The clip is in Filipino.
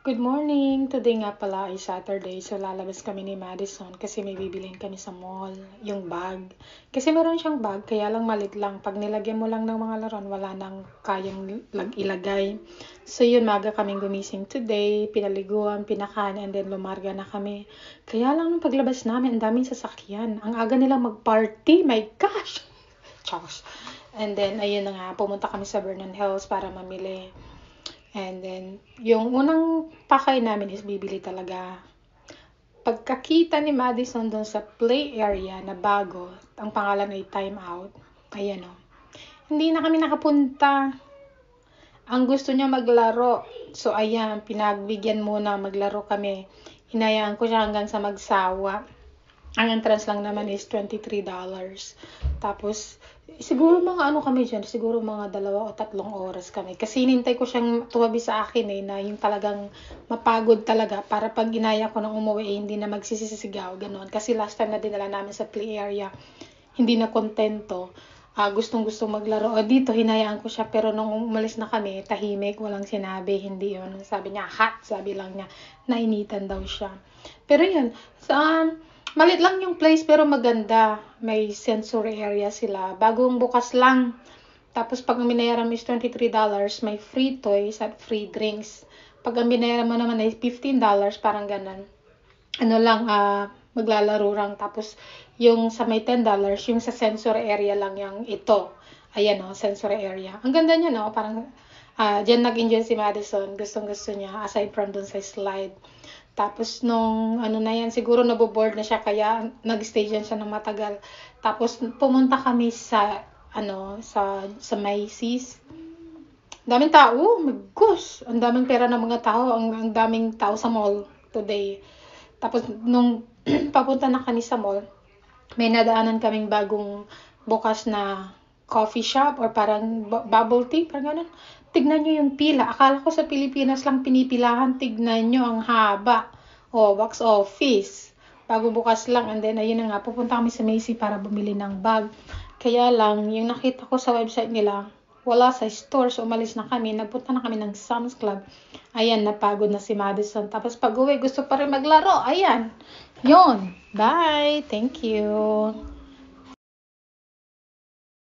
Good morning! Today nga pala ay Saturday, so lalabas kami ni Madison kasi may bibilhin kami sa mall, yung bag. Kasi meron siyang bag, kaya lang malit lang. Pag nilagyan mo lang ng mga laruan, wala nang kayang ilagay. So yun, maga kaming gumising today, pinaliguan, pinakain, and then lumarga na kami. Kaya lang nung paglabas namin, ang daming sasakyan. Ang aga nilang mag-party, my gosh! Chows. And then, ayun na nga, pumunta kami sa Vernon Hills para mamili. And then, yung unang pakay namin is bibili talaga. Pagkakita ni Madison doon sa play area na bago, ang pangalan ay Time Out. Ayan o. Hindi na kami nakapunta. Ang gusto niya maglaro. So, ayan, pinagbigyan muna maglaro kami. Hinayaan ko siya hanggang sa magsawa. Ang entrance lang naman is $23. Tapos, siguro mga ano kami dyan, siguro mga 2 o 3 oras kami. Kasi hinintay ko siyang tumabi sa akin na yung talagang mapagod talaga para pag inaya ko nang umuwi hindi na magsisisigaw, gano'n. Kasi last time na dinala namin sa play area, hindi na kontento. Gustong-gusto maglaro. Dito, hinayaan ko siya. Pero nung umalis na kami, tahimik, walang sinabi, hindi yun. Sabi niya, hot, sabi lang niya, nainitan daw siya. Pero yun, malit lang yung place pero maganda. May sensory area sila. Bagong bukas lang. Tapos pag ang binayaran mo is $23, may free toys at free drinks. Pag ang binayaran mo naman ay $15, parang ganun. Ano lang, maglalaro lang. Tapos yung sa may $10, yung sa sensory area lang yung ito. Ayan o, sensory area. Ang ganda niya no, parang dyan nag-enjoy si Madison. Gustong-gusto niya aside from dun sa slide. Tapos nung ano na yan, siguro naboboard na siya kaya nag-stay dyan siya ng matagal. Tapos pumunta kami sa sa Macy's. Daming tao, my gosh, ang daming pera ng mga tao, ang daming tao sa mall today. Tapos nung papunta na kami sa mall, may nadaanan kaming bagong bukas na coffee shop or parang bubble tea, parang ganun. Tignan nyo yung pila. Akala ko sa Pilipinas lang pinipilahan. Tignan nyo ang haba. Box office. Bago bukas lang. And then, ayun na nga, pupunta kami sa Macy's para bumili ng bag. Kaya lang, yung nakita ko sa website nila, wala sa store. So, umalis na kami. Nagpunta na kami ng Sam's Club. Ayan, napagod na si Madison. Tapos pag uwi, gusto pa rin maglaro. Ayan. Yun. Bye. Thank you.